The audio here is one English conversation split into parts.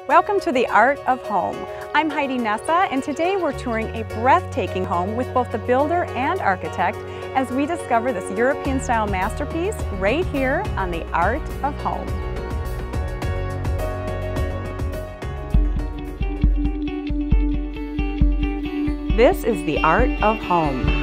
Welcome to the Art of Home. I'm Heidi Nessa, and today we're touring a breathtaking home with both the builder and architect as we discover this European-style masterpiece right here on the Art of Home. This is the Art of Home.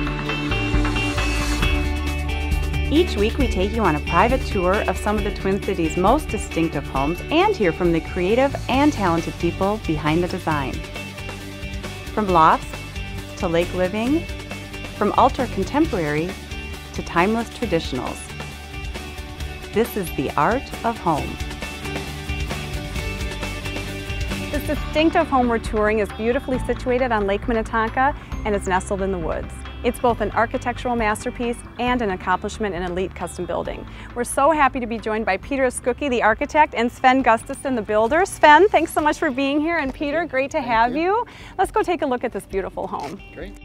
Each week we take you on a private tour of some of the Twin Cities' most distinctive homes and hear from the creative and talented people behind the design. From lofts to lake living, from ultra-contemporary to timeless traditionals. This is the Art of Home. This distinctive home we're touring is beautifully situated on Lake Minnetonka and is nestled in the woods. It's both an architectural masterpiece and an accomplishment in elite custom building. We're so happy to be joined by Peter Eskuche, the architect, and Sven Gustafsson, the builder. Sven, thanks so much for being here, and Peter, great to have you. Let's go take a look at this beautiful home. Great.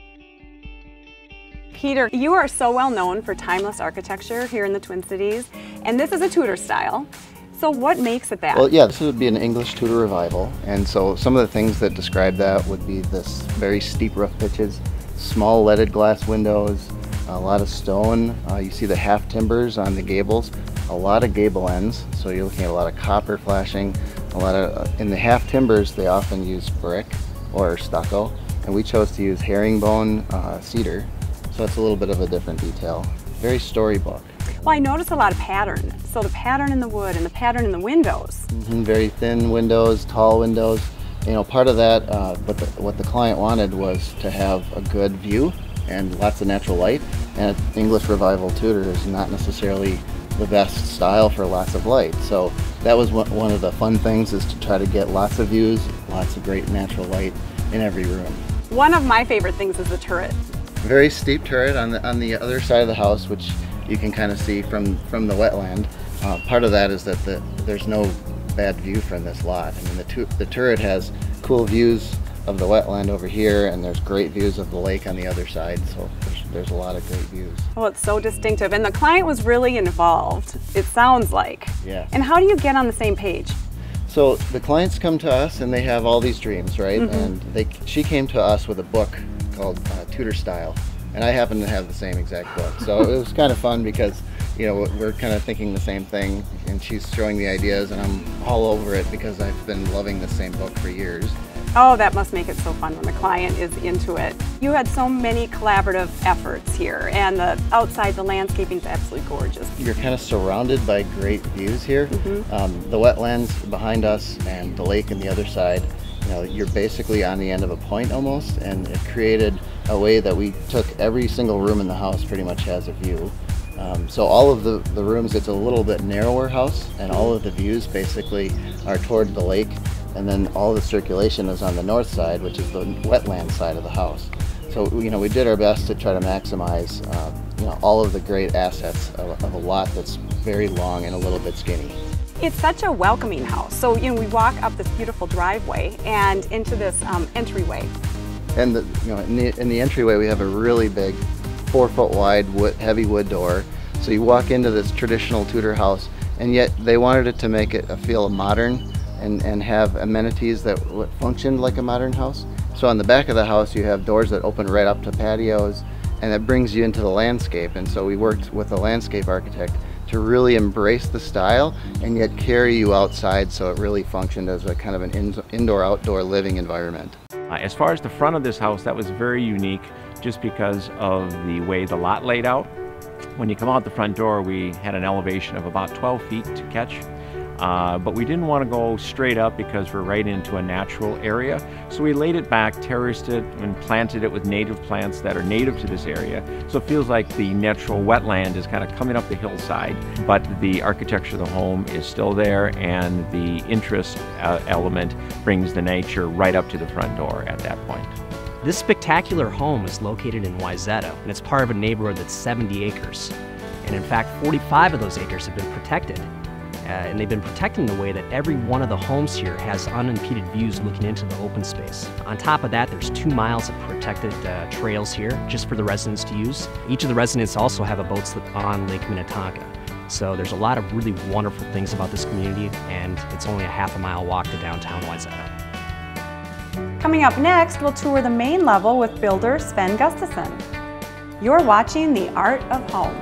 Peter, you are so well known for timeless architecture here in the Twin Cities, and this is a Tudor style. So what makes it that? Well, yeah, this would be an English Tudor revival, and so some of the things that describe that would be this very steep roof pitches, small leaded glass windows, a lot of stone. You see the half timbers on the gables, a lot of gable ends, so you're looking at a lot of copper flashing, a lot of, in the half timbers they often use brick or stucco, and we chose to use herringbone cedar, so that's a little bit of a different detail. Very storybook. Well, I noticed a lot of pattern. So the pattern in the wood and the pattern in the windows. Very thin windows, tall windows. You know, part of that, what the client wanted was to have a good view and lots of natural light. And English Revival Tudor is not necessarily the best style for lots of light. So that was one of the fun things, is to try to get lots of views, lots of great natural light in every room. One of my favorite things is the turret. Very steep turret on the other side of the house, which you can kind of see from the wetland. Part of that is that there's no bad view from this lot. I mean, the turret has cool views of the wetland over here, and there's great views of the lake on the other side, so there's a lot of great views. Well, it's so distinctive, and the client was really involved, it sounds like. Yes. And how do you get on the same page? So the clients come to us and they have all these dreams, right? And she came to us with a book called Tudor Style, and I happen to have the same exact book. So it was kind of fun because, you know, we're kind of thinking the same thing, and she's showing the ideas and I'm all over it because I've been loving the same book for years. Oh, that must make it so fun when the client is into it. You had so many collaborative efforts here, and the outside, the landscaping is absolutely gorgeous. You're kind of surrounded by great views here. The wetlands behind us and the lake on the other side. You know, you're basically on the end of a point almost, and it created a way that we took every single room in the house pretty much has a view. So all of the rooms, it's a little bit narrower house, and all of the views basically are toward the lake, and then all the circulation is on the north side, which is the wetland side of the house. So, you know, we did our best to try to maximize you know, all of the great assets of a lot that's very long and a little bit skinny. It's such a welcoming house. So, you know, we walk up this beautiful driveway and into this entryway. And you know, in the entryway we have a really big 4-foot wide heavy wood door. So you walk into this traditional Tudor house, and yet they wanted it to make it feel modern and have amenities that functioned like a modern house. So on the back of the house you have doors that open right up to patios, and it brings you into the landscape. And so we worked with a landscape architect to really embrace the style and yet carry you outside, so it really functioned as a kind of an indoor-outdoor living environment. As far as the front of this house, that was very unique just because of the way the lot laid out. When you come out the front door, we had an elevation of about 12 feet to catch. But we didn't want to go straight up because we're right into a natural area. So we laid it back, terraced it, and planted it with native plants that are native to this area. So it feels like the natural wetland is kind of coming up the hillside, but the architecture of the home is still there, and the interest element brings the nature right up to the front door at that point. This spectacular home is located in Wayzata, and it's part of a neighborhood that's 70 acres. And in fact, 45 of those acres have been protected. And they've been protected in the way that every one of the homes here has unimpeded views looking into the open space. On top of that, there's 2 miles of protected trails here just for the residents to use. Each of the residents also have a boat slip on Lake Minnetonka. So there's a lot of really wonderful things about this community, and it's only a half a mile walk to downtown Wayzata. Coming up next, we'll tour the main level with builder Sven Gustafsson. You're watching The Art of Home.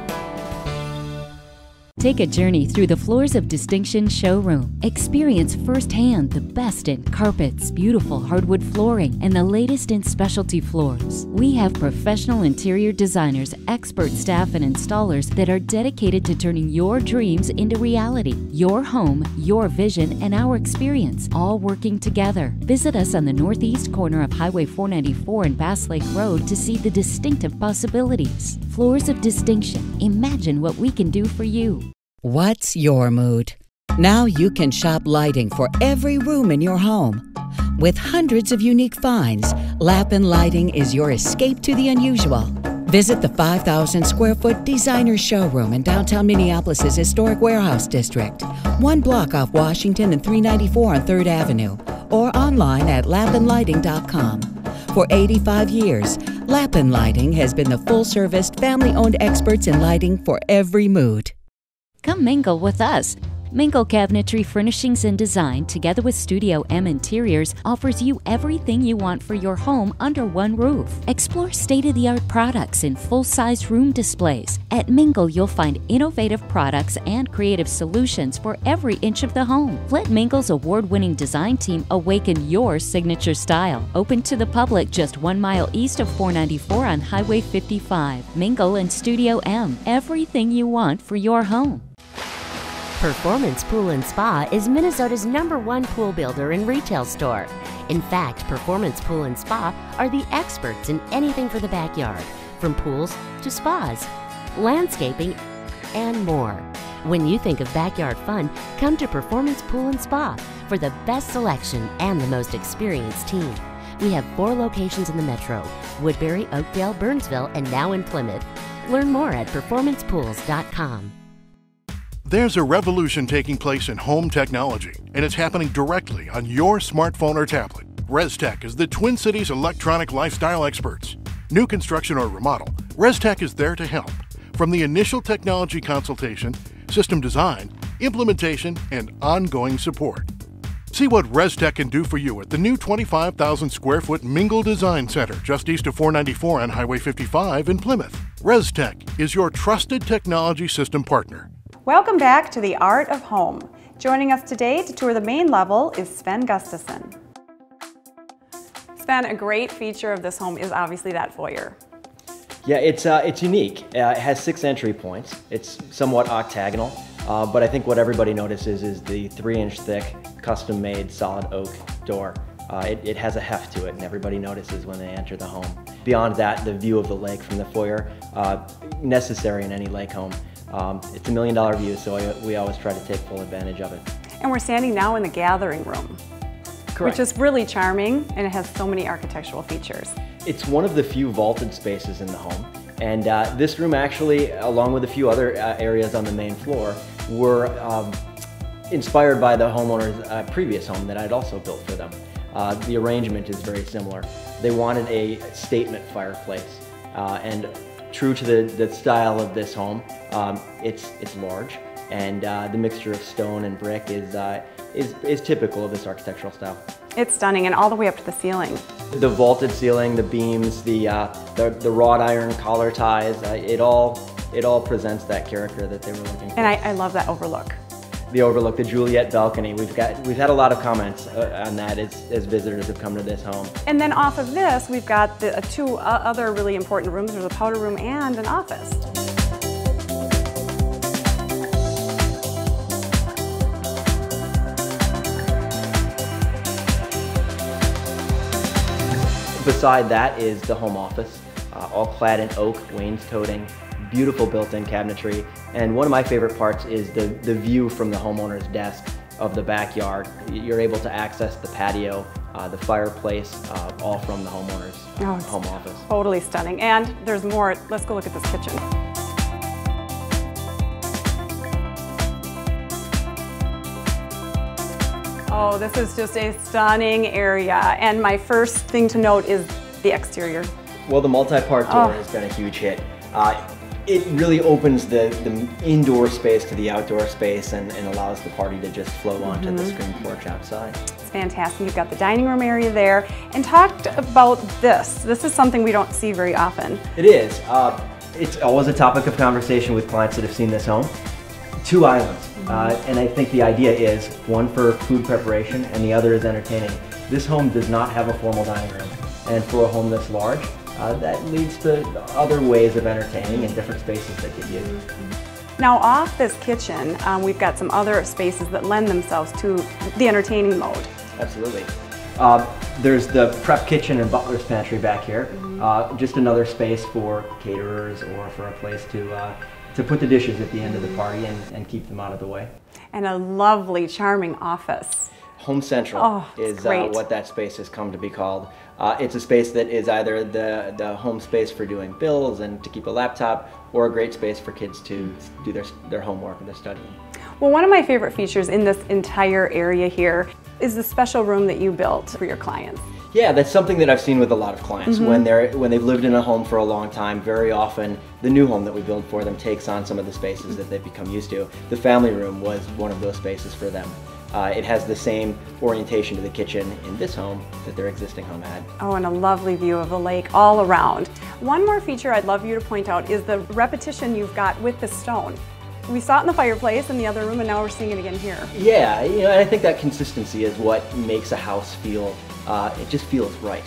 Take a journey through the Floors of Distinction showroom. Experience firsthand the best in carpets, beautiful hardwood flooring, and the latest in specialty floors. We have professional interior designers, expert staff, and installers that are dedicated to turning your dreams into reality. Your home, your vision, and our experience, all working together. Visit us on the northeast corner of Highway 494 and Bass Lake Road to see the distinctive possibilities. Floors of Distinction. Imagine what we can do for you. What's your mood? Now you can shop lighting for every room in your home. With hundreds of unique finds, Lapin Lighting is your escape to the unusual. Visit the 5,000 square foot designer showroom in downtown Minneapolis' historic warehouse district, 1 block off Washington and 394 on 3rd Avenue, or online at lapinlighting.com. For 85 years, Lapin Lighting has been the full-service, family-owned experts in lighting for every mood. Come mingle with us. Mingle Cabinetry Furnishings and Design, together with Studio M Interiors, offers you everything you want for your home under one roof. Explore state-of-the-art products in full-size room displays. At Mingle, you'll find innovative products and creative solutions for every inch of the home. Let Mingle's award-winning design team awaken your signature style. Open to the public just 1 mile east of 494 on Highway 55. Mingle and Studio M, everything you want for your home. Performance Pool & Spa is Minnesota's #1 pool builder and retail store. In fact, Performance Pool & Spa are the experts in anything for the backyard, from pools to spas, landscaping, and more. When you think of backyard fun, come to Performance Pool & Spa for the best selection and the most experienced team. We have 4 locations in the metro: Woodbury, Oakdale, Burnsville, and now in Plymouth. Learn more at performancepools.com. There's a revolution taking place in home technology, and it's happening directly on your smartphone or tablet. ResTech is the Twin Cities electronic lifestyle experts. New construction or remodel, ResTech is there to help. From the initial technology consultation, system design, implementation, and ongoing support. See what ResTech can do for you at the new 25,000 square foot Mingle Design Center just east of 494 on Highway 55 in Plymouth. ResTech is your trusted technology system partner. Welcome back to The Art of Home. Joining us today to tour the main level is Sven Gustafsson. Sven, a great feature of this home is obviously that foyer. Yeah, it's unique. It has 6 entry points. It's somewhat octagonal, but I think what everybody notices is the 3-inch thick, custom-made solid oak door. It has a heft to it, and everybody notices when they enter the home. Beyond that, the view of the lake from the foyer, necessary in any lake home. It's $1 million view, so we always try to take full advantage of it. And we're standing now in the gathering room. Correct. Which is really charming, and it has so many architectural features. It's one of the few vaulted spaces in the home, and this room actually, along with a few other areas on the main floor, were inspired by the homeowner's previous home that I'd also built for them. The arrangement is very similar. They wanted a statement fireplace, and true to the style of this home, it's large, and the mixture of stone and brick is typical of this architectural style. It's stunning, and all the way up to the ceiling. The vaulted ceiling, the beams, the wrought iron collar ties, it all presents that character that they were looking for. And I love that overlook. The overlook, the Juliet balcony, we've had a lot of comments on that as visitors have come to this home. And then off of this, we've got the 2 other really important rooms. There's a powder room and an office. Beside that is the home office, all clad in oak, wainscoting, beautiful built-in cabinetry, and one of my favorite parts is the view from the homeowner's desk of the backyard. You're able to access the patio, the fireplace, all from the homeowner's home office. Totally stunning. And there's more. Let's go look at this kitchen. Oh, this is just a stunning area. And my first thing to note is the exterior. Well, the multi-part door has been a huge hit. it really opens the indoor space to the outdoor space and allows the party to just flow onto the screen porch outside. It's fantastic. You've got the dining room area there. And talked about this. This is something we don't see very often. It is. It's always a topic of conversation with clients that have seen this home. 2 islands. And I think the idea is one for food preparation and the other is entertaining. This home does not have a formal dining room. And for a home this large, that leads to other ways of entertaining and different spaces that get used. Now off this kitchen, we've got some other spaces that lend themselves to the entertaining mode. Absolutely. There's the prep kitchen and Butler's Pantry back here. Just another space for caterers or for a place to put the dishes at the end of the party and keep them out of the way. And a lovely, charming office. Home Central is what that space has come to be called. It's a space that is either the home space for doing bills and to keep a laptop, or a great space for kids to do their homework and their studying. Well, one of my favorite features in this entire area here is the special room that you built for your clients. Yeah, that's something that I've seen with a lot of clients. When they've lived in a home for a long time, very often the new home that we build for them takes on some of the spaces that they've become used to. The family room was one of those spaces for them. It has the same orientation to the kitchen in this home that their existing home had. Oh, and a lovely view of the lake all around. One more feature I'd love you to point out is the repetition you've got with the stone. We saw it in the fireplace in the other room, and now we're seeing it again here. Yeah, and I think that consistency is what makes a house feel, it just feels right.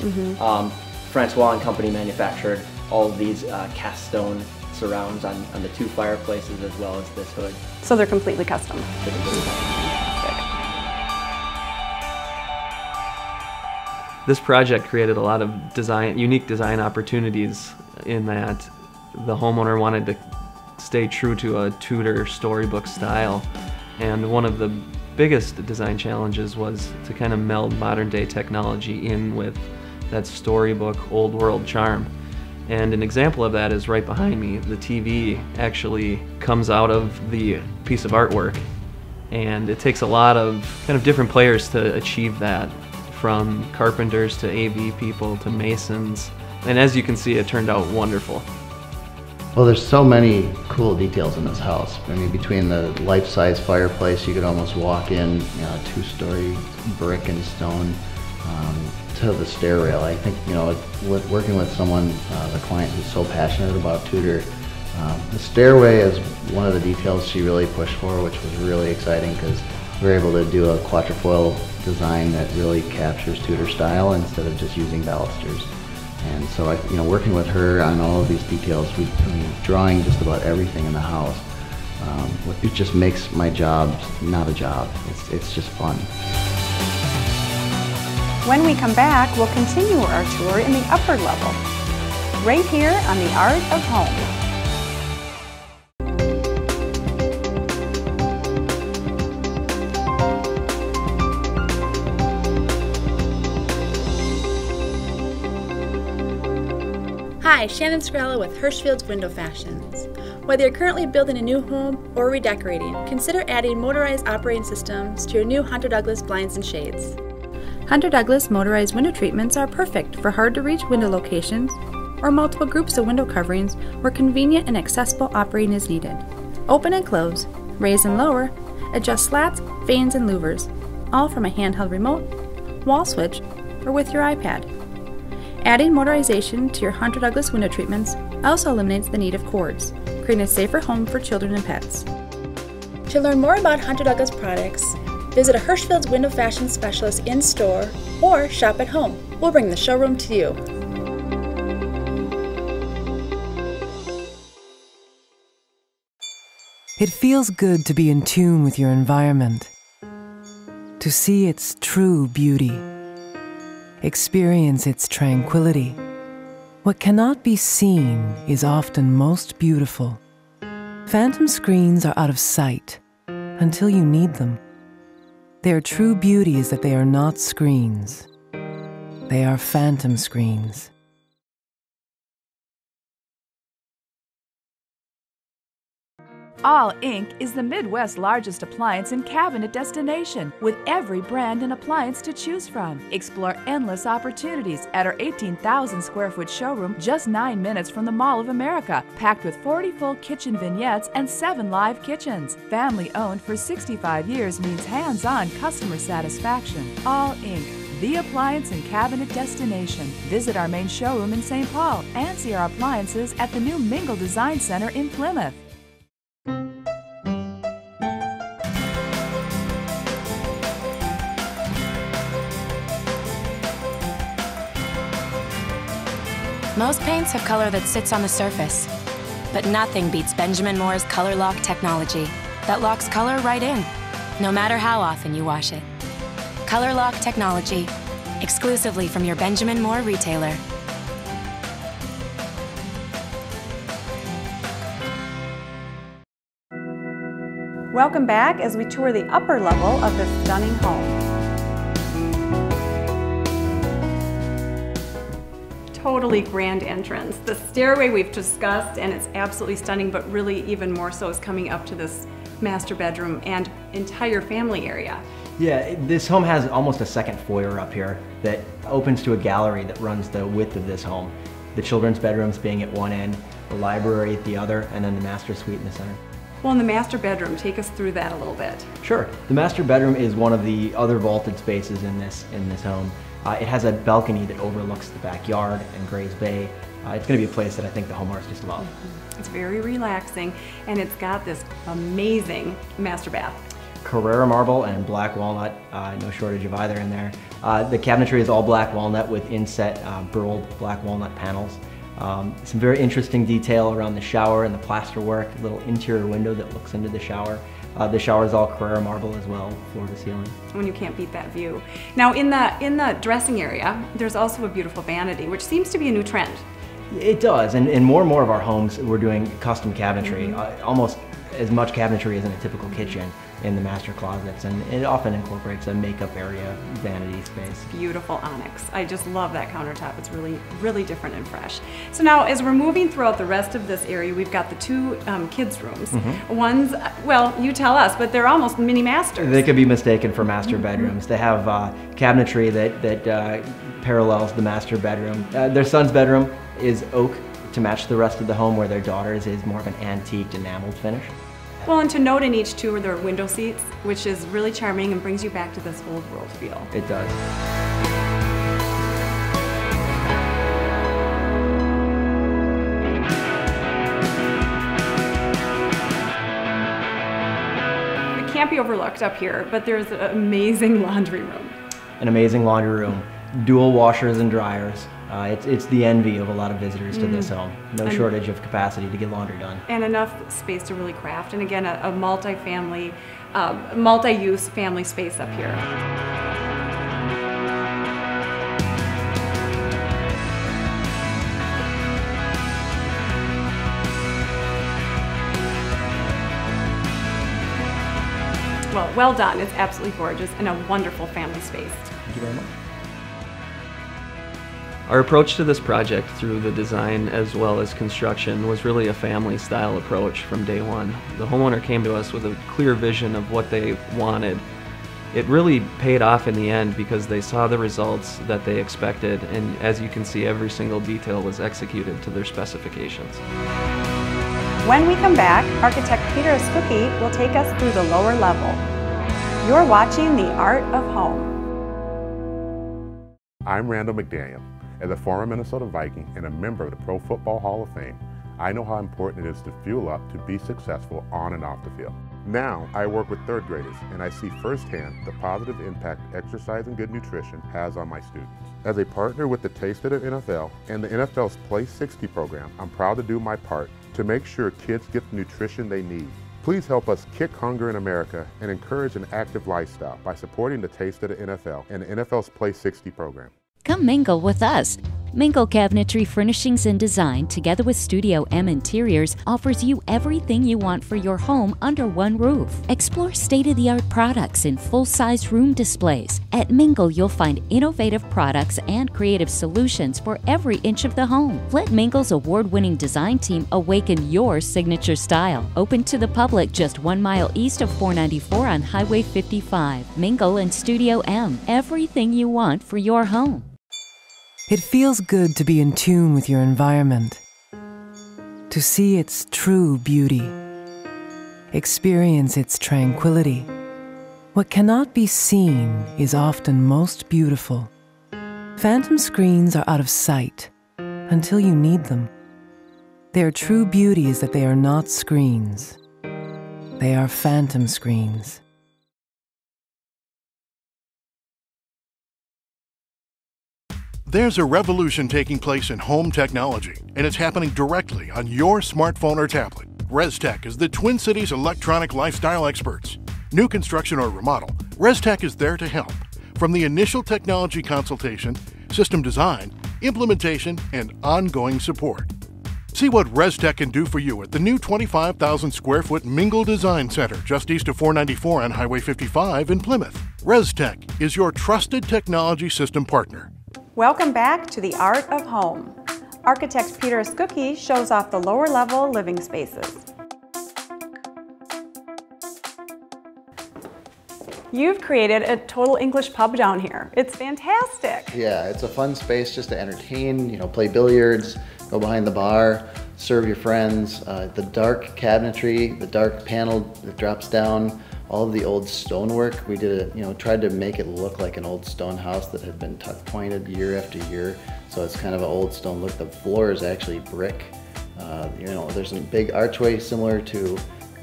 Francois and Company manufactured all of these cast stone surrounds on the 2 fireplaces as well as this hood. So they're completely custom. This project created a lot of unique design opportunities in that the homeowner wanted to stay true to a Tudor storybook style, and one of the biggest design challenges was to kind of meld modern day technology in with that storybook old world charm. And an example of that is right behind me. The TV actually comes out of the piece of artwork, and it takes a lot of kind of different players to achieve that, from carpenters to AV people to masons. And as you can see, it turned out wonderful. Well, there's so many cool details in this house. I mean, between the life-size fireplace, you could almost walk in, you know, a 2-story brick and stone, to the stair rail. I think, you know, working with someone, the client who's so passionate about Tudor, the stairway is one of the details she really pushed for, which was really exciting because we were able to do a quatrefoil design that really captures Tudor style instead of just using balusters. And so, you know, working with her on all of these details, drawing just about everything in the house, it just makes my job not a job. It's just fun. When we come back, we'll continue our tour in the upper level, right here on The Art of Home. Hi, Shannon Scrella with Hirschfield's Window Fashions. Whether you're currently building a new home or redecorating, consider adding motorized operating systems to your new Hunter Douglas blinds and shades. Hunter Douglas motorized window treatments are perfect for hard-to-reach window locations or multiple groups of window coverings where convenient and accessible operating is needed. Open and close, raise and lower, adjust slats, vanes, and louvers, all from a handheld remote, wall switch, or with your iPad. Adding motorization to your Hunter Douglas window treatments also eliminates the need of cords, creating a safer home for children and pets. To learn more about Hunter Douglas products, visit a Hirschfield's Window Fashion Specialist in-store or shop at home. We'll bring the showroom to you. It feels good to be in tune with your environment, to see its true beauty. Experience its tranquility. What cannot be seen is often most beautiful. Phantom screens are out of sight until you need them. Their true beauty is that they are not screens. They are phantom screens. All Inc. is the Midwest's largest appliance and cabinet destination, with every brand and appliance to choose from. Explore endless opportunities at our 18,000 square foot showroom just 9 minutes from the Mall of America, packed with 40 full kitchen vignettes and 7 live kitchens. Family owned for 65 years means hands-on customer satisfaction. All Inc., the appliance and cabinet destination. Visit our main showroom in St. Paul and see our appliances at the new Mingle Design Center in Plymouth. Most paints have color that sits on the surface, but nothing beats Benjamin Moore's Color Lock technology that locks color right in, no matter how often you wash it. Color Lock technology, exclusively from your Benjamin Moore retailer. Welcome back as we tour the upper level of this stunning home. Totally grand entrance. The stairway we've discussed, and it's absolutely stunning, but really even more so is coming up to this master bedroom and entire family area. Yeah, this home has almost a second foyer up here that opens to a gallery that runs the width of this home. The children's bedrooms being at one end, the library at the other, and then the master suite in the center. Well, in the master bedroom, take us through that a little bit. Sure. The master bedroom is one of the other vaulted spaces in this home. It has a balcony that overlooks the backyard and Gray's Bay. It's going to be a place that I think the homeowners just love. It's very relaxing, and it's got this amazing master bath. Carrara marble and black walnut, no shortage of either in there. The cabinetry is all black walnut with inset burled black walnut panels. Some very interesting detail around the shower and the plaster work, a little interior window that looks into the shower. The shower is all Carrara marble as well, floor to ceiling. When you can't beat that view. Now in the dressing area, there's also a beautiful vanity, which seems to be a new trend. It does, and more of our homes, we're doing custom cabinetry, almost as much cabinetry as in a typical kitchen in the master closets, and it often incorporates a makeup area, vanity space. Beautiful onyx. I just love that countertop. It's really, really different and fresh. So now, as we're moving throughout the rest of this area, we've got the 2 kids' rooms. One's, well, you tell us, but they're almost mini masters. They could be mistaken for master bedrooms. They have cabinetry that parallels the master bedroom. Their son's bedroom is oak to match the rest of the home, where their daughter's is more of an antiqued enameled finish. Well, and to note in each 2 are their window seats, which is really charming and brings you back to this old world feel. It does. It can't be overlooked up here, but there's an amazing laundry room. An amazing laundry room. Dual washers and dryers. It's the envy of a lot of visitors to this home. No shortage of capacity to get laundry done. And enough space to really craft. And again, a multi-family, multi-use family space up here. Well done. It's absolutely gorgeous and a wonderful family space. Thank you very much. Our approach to this project through the design as well as construction was really a family style approach from day one. The homeowner came to us with a clear vision of what they wanted. It really paid off in the end because they saw the results that they expected, and as you can see, every single detail was executed to their specifications. When we come back, architect Peter Eskuche will take us through the lower level. You're watching The Art of Home. I'm Randall McDaniel. As a former Minnesota Viking and a member of the Pro Football Hall of Fame, I know how important it is to fuel up to be successful on and off the field. Now, I work with 3rd graders, and I see firsthand the positive impact exercise and good nutrition has on my students. As a partner with the Taste of the NFL and the NFL's Play 60 program, I'm proud to do my part to make sure kids get the nutrition they need. Please help us kick hunger in America and encourage an active lifestyle by supporting the Taste of the NFL and the NFL's Play 60 program. Come mingle with us. Mingle Cabinetry Furnishings and Design, together with Studio M Interiors, offers you everything you want for your home under one roof. Explore state-of-the-art products in full-size room displays. At Mingle, you'll find innovative products and creative solutions for every inch of the home. Let Mingle's award-winning design team awaken your signature style. Open to the public just 1 mile east of 494 on Highway 55. Mingle and Studio M, everything you want for your home. It feels good to be in tune with your environment, to see its true beauty, experience its tranquility. What cannot be seen is often most beautiful. Phantom screens are out of sight until you need them. Their true beauty is that they are not screens. They are phantom screens. There's a revolution taking place in home technology, and it's happening directly on your smartphone or tablet. ResTech is the Twin Cities electronic lifestyle experts. New construction or remodel, ResTech is there to help. From the initial technology consultation, system design, implementation, and ongoing support. See what ResTech can do for you at the new 25,000 square foot Mingle Design Center just east of 494 on Highway 55 in Plymouth. ResTech is your trusted technology system partner. Welcome back to the Art of Home. Architect Peter Eskuche shows off the lower level living spaces. You've created a total English pub down here. It's fantastic. Yeah, it's a fun space just to entertain, play billiards, go behind the bar, serve your friends. The dark cabinetry, the dark panel that drops down, all of the old stonework. We did it, tried to make it look like an old stone house that had been tuck pointed year after year. So it's kind of an old stone look. The floor is actually brick. There's a big archway similar to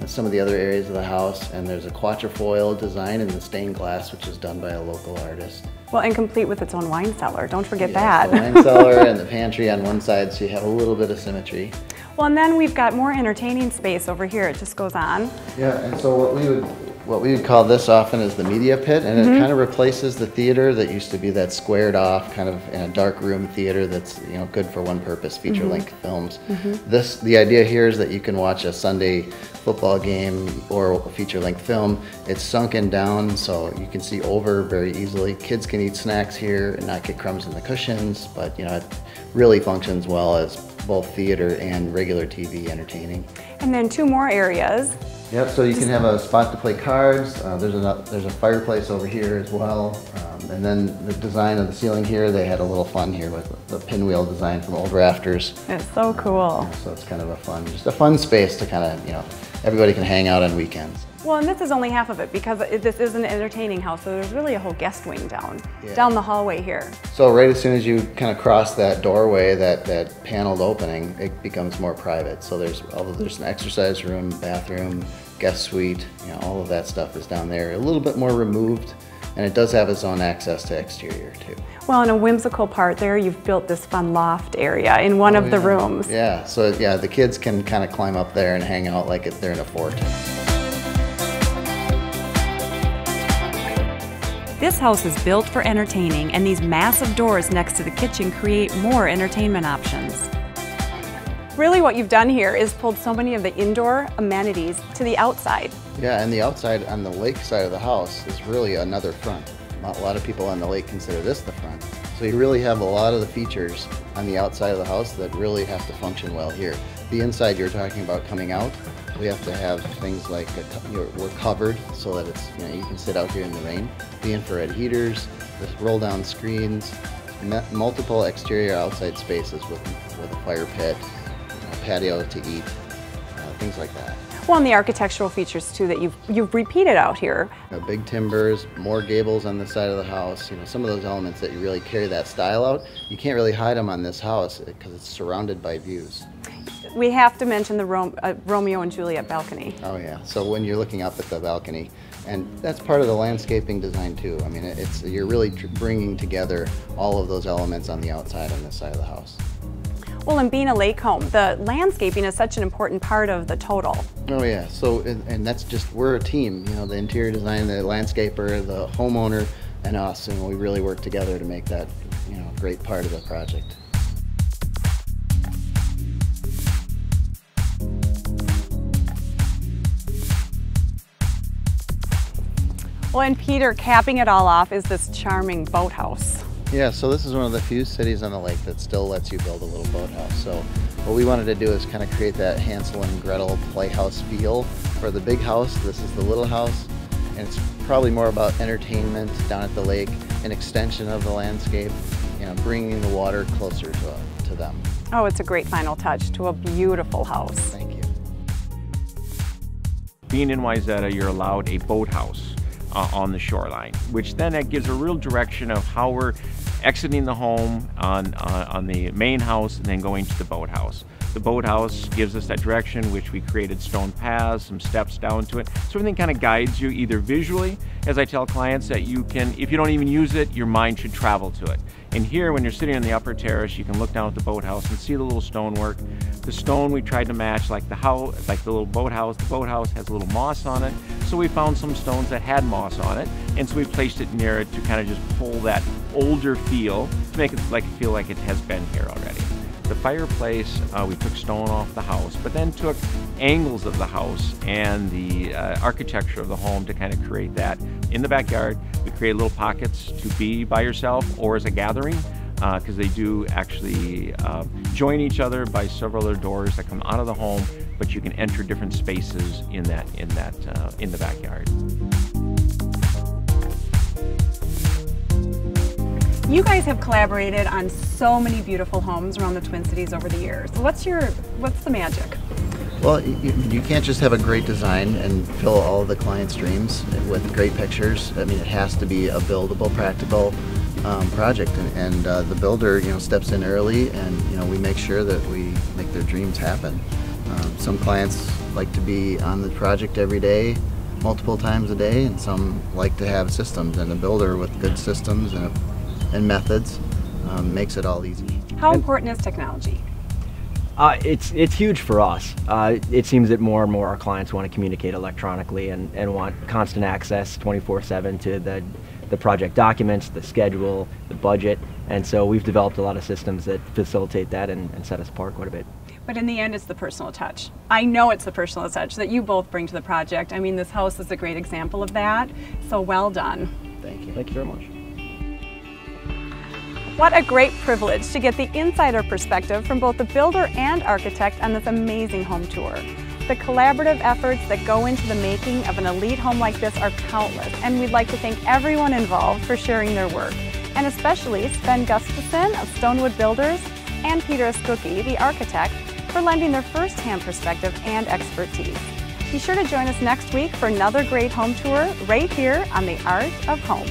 some of the other areas of the house, and there's a quatrefoil design in the stained glass, which is done by a local artist. Well, and complete with its own wine cellar. Don't forget that. The wine cellar and the pantry on one side, so you have a little bit of symmetry. Well, and then we've got more entertaining space over here. It just goes on. Yeah, and so what we would call this often is the media pit, and it kind of replaces the theater that used to be that squared off kind of in a dark room theater that's good for one purpose, feature length films. The idea here is that you can watch a Sunday football game or a feature length film. It's sunken down so you can see over very easily. Kids can eat snacks here and not get crumbs in the cushions, but it really functions well as both theater and regular TV entertaining. And then two more areas. Yep, so you can have a spot to play cards. There's a fireplace over here as well. And then the design of the ceiling here, they had a little fun here with the pinwheel design from old rafters. It's so cool. So it's kind of just a fun space to kind of, everybody can hang out on weekends. Well, and this is only half of it because this is an entertaining house, so there's really a whole guest wing down the hallway here. So right as soon as you kind of cross that doorway, that paneled opening, it becomes more private. So there's an exercise room, bathroom, guest suite, all of that stuff is down there, a little bit more removed, and it does have its own access to exterior too. Well, in a whimsical part there, you've built this fun loft area in one of the rooms. Yeah, so the kids can kind of climb up there and hang out like they're in a fort. This house is built for entertaining, and these massive doors next to the kitchen create more entertainment options. Really what you've done here is pulled so many of the indoor amenities to the outside. Yeah, and the outside on the lake side of the house is really another front. A lot of people on the lake consider this the front. So you really have a lot of the features on the outside of the house that really have to function well here. The inside you're talking about coming out, we have to have things like we're covered so that it's you can sit out here in the rain. The infrared heaters, the roll down screens, multiple exterior outside spaces with a fire pit, patio to eat, things like that. Well, and the architectural features too that you've repeated out here. Big timbers, more gables on the side of the house. Some of those elements that you really carry that style out, you can't really hide them on this house because it's surrounded by views. We have to mention the Romeo and Juliet balcony. Oh yeah, so when you're looking up at the balcony, and that's part of the landscaping design too. I mean, you're really bringing together all of those elements on the outside on this side of the house. Well, and being a lake home, the landscaping is such an important part of the total. Oh yeah, so, and that's we're a team, the interior design, the landscaper, the homeowner, and us, and we really work together to make that, a great part of the project. Well, and Peter, capping it all off is this charming boathouse. Yeah, so this is one of the few cities on the lake that still lets you build a little boathouse. So what we wanted to do is kind of create that Hansel and Gretel playhouse feel for the big house. This is the little house, and it's probably more about entertainment down at the lake, an extension of the landscape, you know, bringing the water closer to them. Oh, it's a great final touch to a beautiful house. Thank you. Being in Wayzata, you're allowed a boathouse on the shoreline, which then that gives a real direction of how we're exiting the home on the main house and then going to the boathouse. The boathouse gives us that direction, which we created stone paths, some steps down to it. So everything kind of guides you either visually, as I tell clients that you can, if you don't even use it, your mind should travel to it. And here, when you're sitting on the upper terrace, you can look down at the boathouse and see the little stonework. The stone we tried to match like the house, like the little boathouse. The boathouse has a little moss on it, so we found some stones that had moss on it, and so we placed it near it to kind of just pull that older feel to make it feel like it has been here already. The fireplace, we took stone off the house, but then took angles of the house and the architecture of the home to kind of create that. In the backyard, we create little pockets to be by yourself or as a gathering, because they do actually join each other by several other doors that come out of the home, but you can enter different spaces in the backyard. You guys have collaborated on so many beautiful homes around the Twin Cities over the years. What's the magic? Well, you can't just have a great design and fill all of the client's dreams with great pictures. I mean, it has to be a buildable, practical project, and the builder, steps in early, and we make sure that we make their dreams happen. Some clients like to be on the project every day, multiple times a day, and some like to have systems, and a builder with good systems and methods makes it all easy. How important is technology? It's huge for us. It seems that more and more our clients want to communicate electronically and want constant access 24/7 to the project documents, the schedule, the budget, and so we've developed a lot of systems that facilitate that and set us apart quite a bit. But in the end, it's the personal touch. I know it's the personal touch that you both bring to the project. I mean, this house is a great example of that, so well done. Thank you. Thank you very much. What a great privilege to get the insider perspective from both the builder and architect on this amazing home tour. The collaborative efforts that go into the making of an elite home like this are countless, and we'd like to thank everyone involved for sharing their work, and especially Sven Gustafson of Stonewood Builders and Peter Eskuche, the architect, for lending their first-hand perspective and expertise. Be sure to join us next week for another great home tour right here on The Art of Home.